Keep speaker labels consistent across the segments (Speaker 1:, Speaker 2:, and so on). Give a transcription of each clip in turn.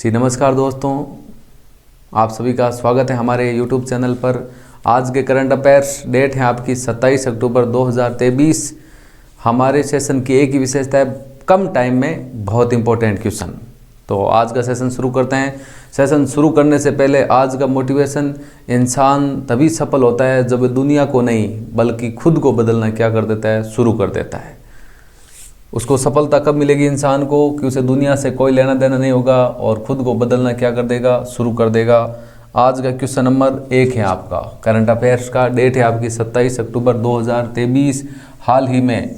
Speaker 1: जी नमस्कार दोस्तों, आप सभी का स्वागत है हमारे YouTube चैनल पर। आज के करंट अफेयर्स डेट है आपकी 27 अक्टूबर 2023। हमारे सेशन की एक ही विशेषता है, कम टाइम में बहुत इंपॉर्टेंट क्वेश्चन। तो आज का सेशन शुरू करते हैं। सेशन शुरू करने से पहले आज का मोटिवेशन, इंसान तभी सफल होता है जब दुनिया को नहीं बल्कि खुद को बदलना क्या कर देता है, शुरू कर देता है। उसको सफलता कब मिलेगी इंसान को कि उसे दुनिया से कोई लेना देना नहीं होगा और खुद को बदलना क्या कर देगा, शुरू कर देगा। आज का क्वेश्चन नंबर 1 है आपका करंट अफेयर्स का। डेट है आपकी 27 अक्टूबर 2023। हाल ही में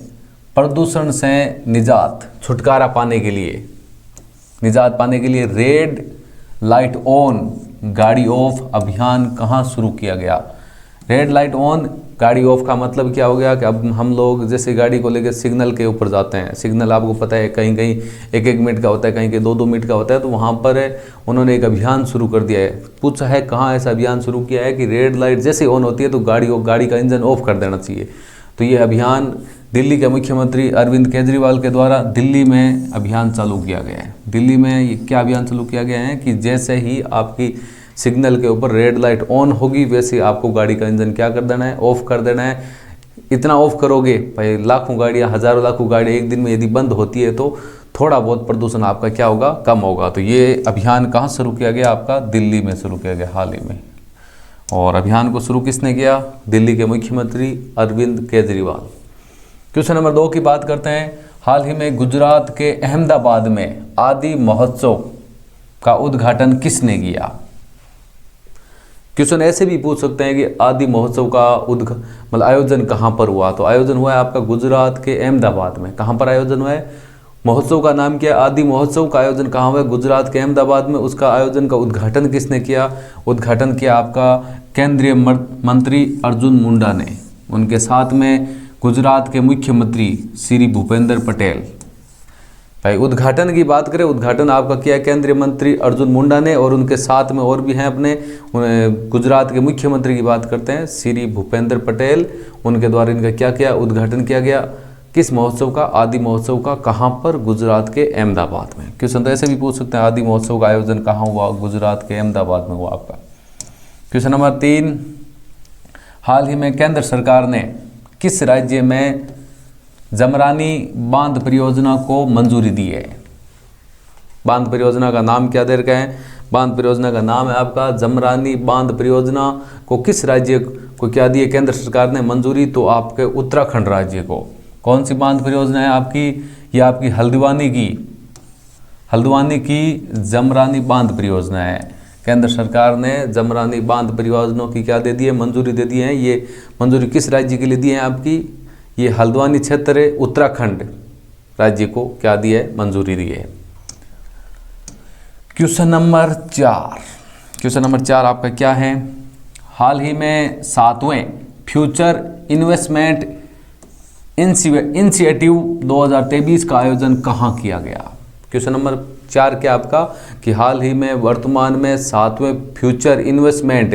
Speaker 1: प्रदूषण से छुटकारा पाने के लिए, निजात पाने के लिए रेड लाइट ऑन गाड़ी ऑफ अभियान कहाँ शुरू किया गया। रेड लाइट ऑन गाड़ी ऑफ का मतलब क्या हो गया कि अब हम लोग जैसे गाड़ी को लेकर सिग्नल के ऊपर जाते हैं। सिग्नल आपको पता है कहीं कहीं 1-1 मिनट का होता है, कहीं कहीं 2-2 मिनट का होता है। तो वहाँ पर उन्होंने एक अभियान शुरू कर दिया है। पूछा है कहाँ ऐसा अभियान शुरू किया है कि रेड लाइट जैसे ऑन होती है तो गाड़ी का इंजन ऑफ कर देना चाहिए। तो ये अभियान दिल्ली के मुख्यमंत्री अरविंद केजरीवाल के द्वारा दिल्ली में अभियान चालू किया गया है। दिल्ली में क्या अभियान चालू किया गया है कि जैसे ही आपकी सिग्नल के ऊपर रेड लाइट ऑन होगी वैसे आपको गाड़ी का इंजन क्या कर देना है, ऑफ कर देना है। इतना ऑफ करोगे भाई, लाखों गाड़ियाँ, हज़ारों लाखों गाड़ियाँ एक दिन में यदि बंद होती है तो थोड़ा बहुत प्रदूषण आपका क्या होगा, कम होगा। तो ये अभियान कहाँ शुरू किया गया आपका, दिल्ली में शुरू किया गया हाल ही में। और अभियान को शुरू किसने किया, दिल्ली के मुख्यमंत्री अरविंद केजरीवाल। क्वेश्चन नंबर 2 की बात करते हैं। हाल ही में गुजरात के अहमदाबाद में आदि महोत्सव का उद्घाटन किसने किया। क्वेश्चन ऐसे भी पूछ सकते हैं कि आदि महोत्सव का मतलब आयोजन कहाँ पर हुआ। तो आयोजन हुआ है आपका गुजरात के अहमदाबाद में। कहाँ पर आयोजन हुआ है, महोत्सव का नाम क्या है, आदि महोत्सव का आयोजन कहाँ हुआ है, गुजरात के अहमदाबाद में। उसका आयोजन का उद्घाटन किसने किया, उद्घाटन किया आपका केंद्रीय मंत्री अर्जुन मुंडा ने। उनके साथ में गुजरात के मुख्यमंत्री श्री भूपेंद्र पटेल। भाई उद्घाटन की बात करें, उद्घाटन आपका किया केंद्रीय मंत्री अर्जुन मुंडा ने और उनके साथ में और भी हैं अपने गुजरात के मुख्यमंत्री की बात करते हैं श्री भूपेंद्र पटेल। उनके द्वारा इनका क्या किया, उद्घाटन किया गया। किस महोत्सव का, आदि महोत्सव का। कहाँ पर, गुजरात के अहमदाबाद में। क्वेश्चन तो ऐसे भी पूछ सकते हैं आदि महोत्सव का आयोजन कहाँ हुआ, गुजरात के अहमदाबाद में हुआ आपका। क्वेश्चन नंबर 3, हाल ही में केंद्र सरकार ने किस राज्य में जमरानी बांध परियोजना को मंजूरी दी है। बांध परियोजना का नाम क्या दे रखा है, बांध परियोजना का नाम है आपका जमरानी बांध परियोजना को किस राज्य को क्या दी है केंद्र सरकार ने मंजूरी, तो आपके उत्तराखंड राज्य को। कौन सी बांध परियोजना है आपकी, ये आपकी हल्द्वानी की जमरानी बांध परियोजना है। केंद्र सरकार ने जमरानी बांध परियोजनाओं की क्या दे दी है, मंजूरी दे दी है। ये मंजूरी किस राज्य के लिए दी है आपकी, ये हल्द्वानी क्षेत्र है, उत्तराखंड राज्य को क्या दी है, मंजूरी दी है। क्वेश्चन नंबर 4 आपका क्या है। हाल ही में 7वें फ्यूचर इन्वेस्टमेंट इनिशिएटिव 2023 का आयोजन कहाँ किया गया। क्वेश्चन नंबर 4 क्या आपका कि हाल ही में वर्तमान में 7वें फ्यूचर इन्वेस्टमेंट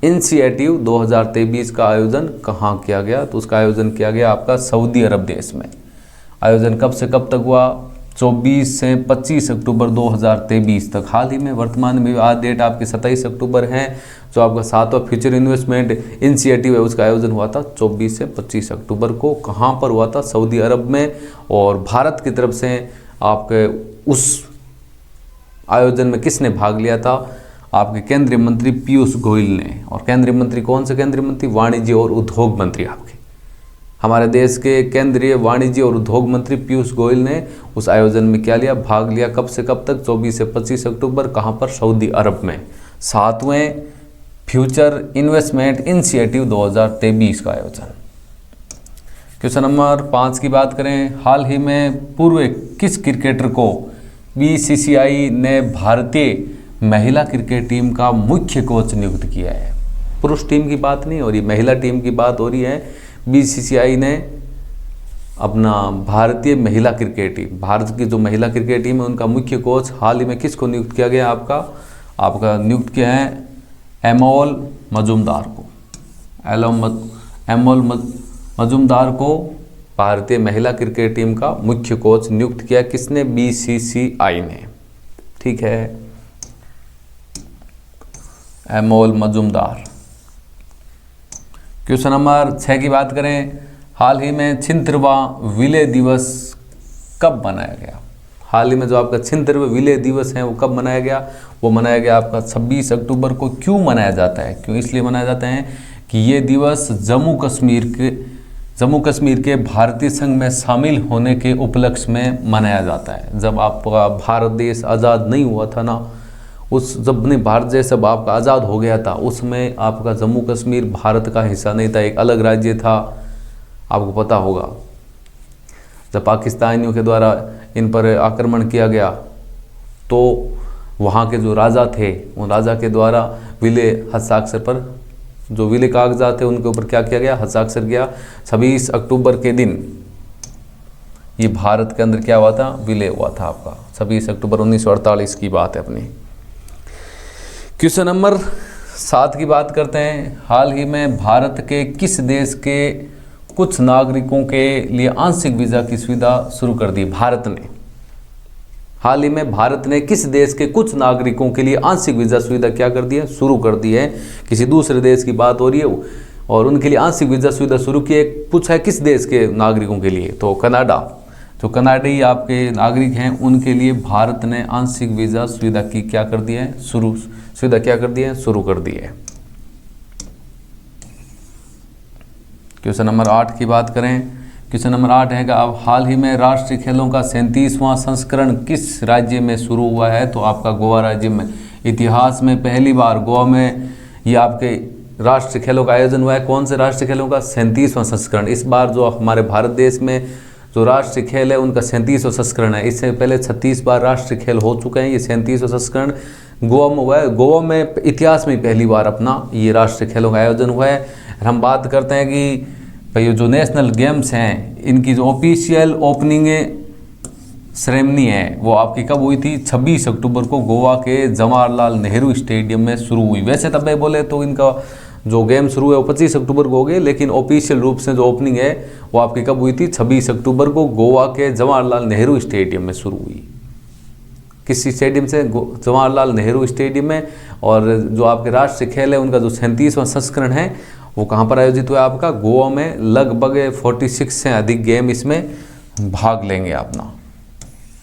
Speaker 1: इनिशिएटिव 2023 का आयोजन कहाँ किया गया। तो उसका आयोजन किया गया आपका सऊदी अरब देश में। आयोजन कब से कब तक हुआ, 24 से 25 अक्टूबर 2023 तक। हाल ही में वर्तमान में आज डेट आपकी 27 अक्टूबर है। जो आपका 7वां फ्यूचर इन्वेस्टमेंट इनिशिएटिव है उसका आयोजन हुआ था 24 से 25 अक्टूबर को। कहाँ पर हुआ था, सऊदी अरब में। और भारत की तरफ से आपके उस आयोजन में किसने भाग लिया था, आपके केंद्रीय मंत्री पीयूष गोयल ने। और केंद्रीय मंत्री कौन से केंद्रीय मंत्री, वाणिज्य और उद्योग मंत्री आपके हमारे देश के केंद्रीय वाणिज्य और उद्योग मंत्री पीयूष गोयल ने उस आयोजन में क्या लिया, भाग लिया। कब से कब तक, 24 से 25 अक्टूबर। कहाँ पर, सऊदी अरब में। 7वें फ्यूचर इन्वेस्टमेंट इनिशिएटिव 2023 का आयोजन। क्वेश्चन नंबर 5 की बात करें। हाल ही में पूर्व किस क्रिकेटर को बीसीसीआई ने भारतीय महिला क्रिकेट टीम का मुख्य कोच नियुक्त किया है। पुरुष टीम की बात नहीं हो रही, महिला टीम की बात हो रही है। बीसीसीआई ने अपना भारतीय महिला क्रिकेट टीम, भारत की जो महिला क्रिकेट टीम है उनका मुख्य कोच हाल ही में किसको नियुक्त किया गया आपका नियुक्त किया है अमोल मजूमदार को। अमोल मजूमदार को भारतीय महिला क्रिकेट टीम का मुख्य कोच नियुक्त किया किसने, बीसीसीआई ने। ठीक है, अमोल मजुमदार। क्वेश्चन नंबर 6 की बात करें, हाल ही में छिहत्तरवां विलय दिवस कब मनाया गया? हाल ही में जो आपका 76वां विलय दिवस है वो कब मनाया गया? वो मनाया गया आपका 26 अक्टूबर को। क्यों मनाया जाता है? क्यों इसलिए मनाया जाता है कि ये दिवस जम्मू कश्मीर के भारतीय संघ में शामिल होने के उपलक्ष्य में मनाया जाता है। जब आपका भारत देश आज़ाद नहीं हुआ था ना, जब नहीं भारत देश जब आपका आज़ाद हो गया था, उसमें आपका जम्मू कश्मीर भारत का हिस्सा नहीं था, एक अलग राज्य था, आपको पता होगा। जब पाकिस्तानियों के द्वारा इन पर आक्रमण किया गया तो वहाँ के जो राजा थे, उन राजा के द्वारा विलय हस्ताक्षर पर जो विलय कागजात थे उनके ऊपर क्या किया गया? हस्ताक्षर किया। 26 अक्टूबर के दिन ये भारत के अंदर क्या हुआ था? विलय हुआ था आपका 26 अक्टूबर 1948 की बात है अपनी। क्वेश्चन नंबर 7 की बात करते हैं, हाल ही में भारत के किस देश के कुछ नागरिकों के लिए आंशिक वीज़ा की सुविधा शुरू कर दी? भारत ने हाल ही में भारत ने किस देश के कुछ नागरिकों के लिए आंशिक वीज़ा सुविधा क्या कर दी है? शुरू कर दी है। किसी दूसरे देश की बात हो रही है और उनके लिए आंशिक वीज़ा सुविधा शुरू की है। पूछा है किस देश के नागरिकों के लिए? तो कनाडा। जो कनाडाई आपके नागरिक हैं उनके लिए भारत ने आंशिक वीज़ा सुविधा की क्या कर दी है? सुविधा क्या कर दी है? शुरू कर दी है। क्वेश्चन नंबर 8 की बात करें, क्वेश्चन नंबर 8 है कि अब हाल ही में राष्ट्रीय खेलों का 37वां संस्करण किस राज्य में शुरू हुआ है? तो आपका गोवा राज्य में। इतिहास में पहली बार गोवा में ये आपके राष्ट्रीय खेलों का आयोजन हुआ है। कौन से राष्ट्रीय खेलों का? 37वां संस्करण। इस बार जो हमारे भारत देश में जो राष्ट्रीय खेल है उनका 37वां संस्करण है। इससे पहले 36 बार राष्ट्रीय खेल हो चुके हैं, ये 37वां संस्करण गोवा में हुआ है। गोवा में इतिहास में पहली बार अपना ये राष्ट्रीय खेलों का आयोजन हुआ है। हम बात करते हैं कि भाई जो नेशनल गेम्स हैं इनकी जो ऑफिशियल ओपनिंग सेरेमनी है वो आपकी कब हुई थी? 26 अक्टूबर को गोवा के जवाहरलाल नेहरू स्टेडियम में शुरू हुई। वैसे तब मैं बोले तो इनका जो गेम शुरू है वो 25 अक्टूबर को हो गए, लेकिन ऑफिशियल रूप से जो ओपनिंग है वो आपकी कब हुई थी? 26 अक्टूबर को गोवा के जवाहरलाल नेहरू स्टेडियम में शुरू हुई। किस स्टेडियम से? जवाहरलाल नेहरू स्टेडियम में। और जो आपके राष्ट्रीय खेल है उनका जो 37वां संस्करण है वो कहाँ पर आयोजित हुआ? आपका गोवा में। लगभग 46 से अधिक गेम इसमें भाग लेंगे अपना।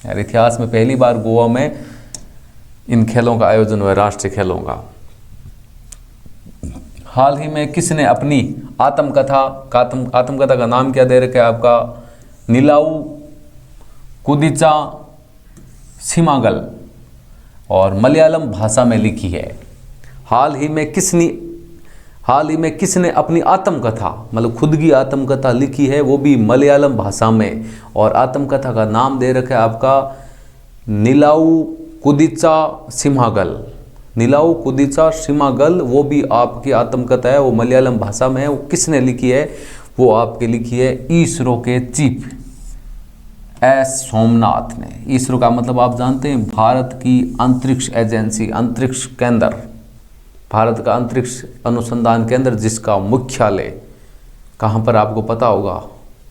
Speaker 1: यार इतिहास में पहली बार गोवा में इन खेलों का आयोजन हुआ, राष्ट्रीय खेलों का। हाल ही में किसने अपनी आत्मकथा का नाम क्या दे रखा है आपका? नीलाऊ कुदिचा सीमागल, और मलयालम भाषा में लिखी है। हाल ही में किसने अपनी आत्मकथा मतलब खुद की आत्मकथा लिखी है, वो भी मलयालम भाषा में, और आत्मकथा का नाम दे रखा है आपका नीलाऊ कुदिचा सीमागल। नीलाऊ कुदिचा सीमागल वो भी आपकी आत्मकथा है, वो मलयालम भाषा में है। वो किसने लिखी है? वो आपके लिखी है इसरो के चीफ एस सोमनाथ ने। इसरो का मतलब आप जानते हैं भारत की अंतरिक्ष एजेंसी, अंतरिक्ष केंद्र, भारत का अंतरिक्ष अनुसंधान केंद्र, जिसका मुख्यालय कहाँ पर आपको पता होगा?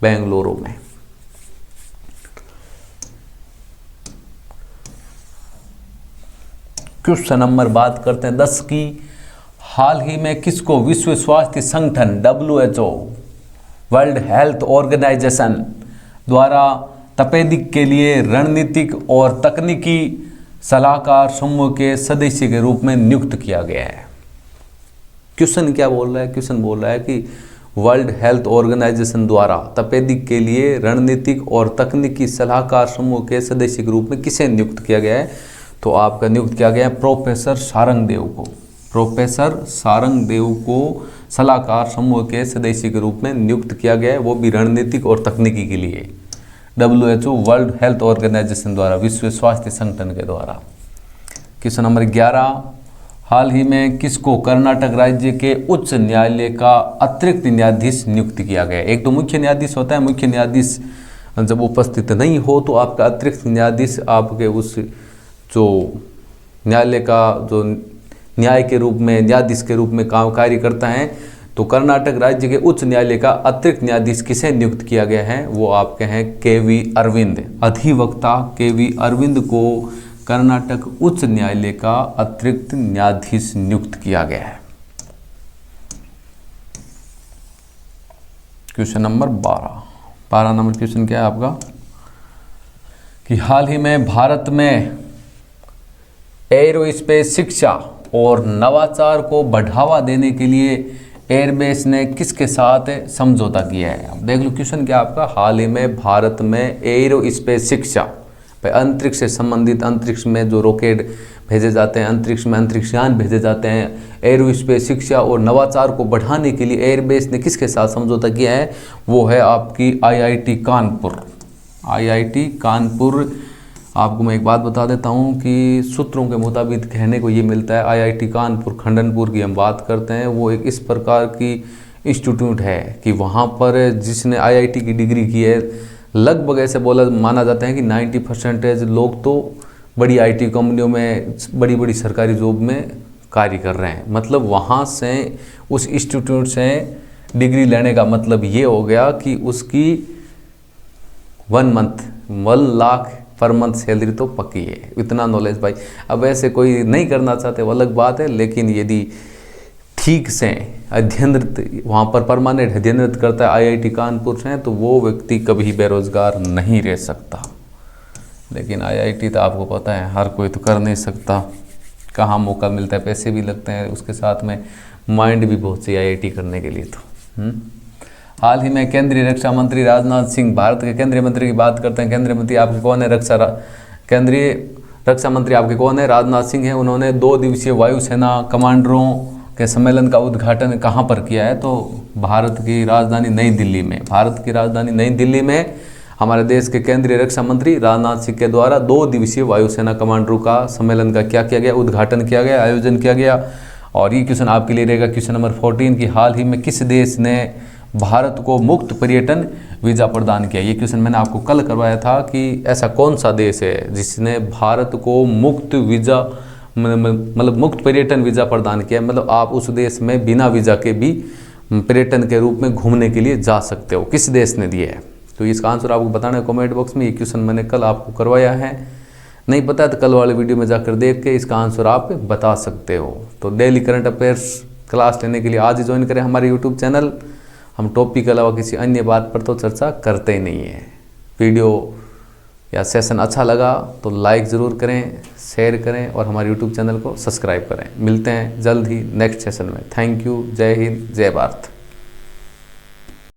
Speaker 1: बेंगलुरु में। क्वेश्चन नंबर बात करते हैं 10 की। हाल ही में किसको विश्व स्वास्थ्य संगठन WHO वर्ल्ड हेल्थ ऑर्गेनाइजेशन द्वारा तपेदिक के लिए रणनीतिक और तकनीकी सलाहकार समूह के सदस्य के रूप में नियुक्त किया गया है? क्वेश्चन क्या बोल रहा है? क्वेश्चन बोल रहा है कि वर्ल्ड हेल्थ ऑर्गेनाइजेशन द्वारा तपेदिक के लिए रणनीतिक और तकनीकी सलाहकार समूह के सदस्य के रूप में किसे नियुक्त किया गया है? तो आपका नियुक्त किया गया है प्रोफेसर सारंगदेव को। प्रोफेसर सारंगदेव को सलाहकार समूह के सदस्य के रूप में नियुक्त किया गया है, वो भी रणनीतिक और तकनीकी के लिए, WHO वर्ल्ड हेल्थ ऑर्गेनाइजेशन द्वारा, विश्व स्वास्थ्य संगठन के द्वारा। क्वेश्चन नंबर 11, हाल ही में किसको कर्नाटक राज्य के उच्च न्यायालय का अतिरिक्त न्यायाधीश नियुक्त किया गया? एक तो मुख्य न्यायाधीश होता है, मुख्य न्यायाधीश जब उपस्थित नहीं हो तो आपका अतिरिक्त न्यायाधीश आपके उस जो न्यायालय का जो न्याय के रूप में, न्यायाधीश के रूप में काम कार्य करता है। तो कर्नाटक राज्य के उच्च न्यायालय का अतिरिक्त न्यायाधीश किसे नियुक्त किया गया है? वो आपके हैं KV अरविंद। अधिवक्ता KV अरविंद को कर्नाटक उच्च न्यायालय का अतिरिक्त न्यायाधीश नियुक्त किया गया है। क्वेश्चन नंबर 12 नंबर क्वेश्चन क्या है आपका कि हाल ही में भारत में एयरोस्पेस शिक्षा और नवाचार को बढ़ावा देने के लिए एयरबेस ने किसके साथ समझौता किया है। अब देख लो क्वेश्चन क्या आपका, हाल ही में भारत में एयरोस्पेस शिक्षा, अंतरिक्ष से संबंधित, अंतरिक्ष में जो रॉकेट भेजे जाते हैं, अंतरिक्ष में अंतरिक्षयान भेजे जाते हैं, एयरोस्पेस शिक्षा और नवाचार को बढ़ाने के लिए एयरबेस ने किसके साथ समझौता किया है, वो है आपकी आईआईटी कानपुर। आईआईटी कानपुर, आपको मैं एक बात बता देता हूँ कि सूत्रों के मुताबिक कहने को ये मिलता है, आईआईटी कानपुर खंडनपुर की हम बात करते हैं, वो एक इस प्रकार की इंस्टीट्यूट है कि वहाँ पर जिसने आईआईटी की डिग्री की है, लगभग ऐसे माना जाता है कि 90% लोग तो बड़ी आईटी कंपनियों में, बड़ी बड़ी सरकारी जॉब में कार्य कर रहे हैं। मतलब वहाँ से, उस इंस्टीट्यूट से डिग्री लेने का मतलब ये हो गया कि उसकी 1 लाख पर मंथ सैलरी तो पक्की है। इतना नॉलेज भाई, अब ऐसे कोई नहीं करना चाहते वो अलग बात है, लेकिन यदि ठीक से अध्ययनरत, वहाँ पर परमानेंट अध्ययनरत करता है आईआईटी कानपुर से, तो वो व्यक्ति कभी बेरोजगार नहीं रह सकता। लेकिन आईआईटी तो आपको पता है हर कोई तो कर नहीं सकता, कहाँ मौका मिलता है, पैसे भी लगते हैं, उसके साथ में माइंड भी बहुत चाहिए आईआईटी करने के लिए तो। हाल ही में केंद्रीय रक्षा मंत्री राजनाथ सिंह, भारत के केंद्रीय मंत्री की बात करते हैं। केंद्रीय मंत्री आपके कौन है? केंद्रीय रक्षा मंत्री आपके कौन है? राजनाथ सिंह है। उन्होंने 2 दिवसीय वायुसेना कमांडरों के सम्मेलन का उद्घाटन कहाँ पर किया है? तो भारत की राजधानी नई दिल्ली में। भारत की राजधानी नई दिल्ली में हमारे देश के केंद्रीय रक्षा मंत्री राजनाथ सिंह के द्वारा 2 दिवसीय वायुसेना कमांडरों का सम्मेलन का क्या किया गया? उद्घाटन किया गया, आयोजन किया गया। और ये क्वेश्चन आपके लिए रहेगा क्वेश्चन नंबर 14 की हाल ही में किस देश ने भारत को मुक्त पर्यटन वीज़ा प्रदान किया? ये क्वेश्चन मैंने आपको कल करवाया था कि ऐसा कौन सा देश है जिसने भारत को मुक्त वीज़ा, मतलब मुक्त पर्यटन वीज़ा प्रदान किया, मतलब आप उस देश में बिना वीज़ा के भी पर्यटन के रूप में घूमने के लिए जा सकते हो। किस देश ने दिया है? तो इसका आंसर आपको बताना है कमेंट बॉक्स में। ये क्वेश्चन मैंने कल आपको करवाया है, नहीं पता तो कल वाले वीडियो में जाकर देख के इसका आंसर आप बता सकते हो। तो डेली करंट अफेयर्स क्लास लेने के लिए आज ही ज्वाइन करें हमारे यूट्यूब चैनल। हम टॉपिक के अलावा किसी अन्य बात पर तो चर्चा करते ही नहीं है। वीडियो या सेशन अच्छा लगा तो लाइक ज़रूर करें, शेयर करें और हमारे यूट्यूब चैनल को सब्सक्राइब करें। मिलते हैं जल्द ही नेक्स्ट सेशन में। Thank you. जय हिंद, जय भारत।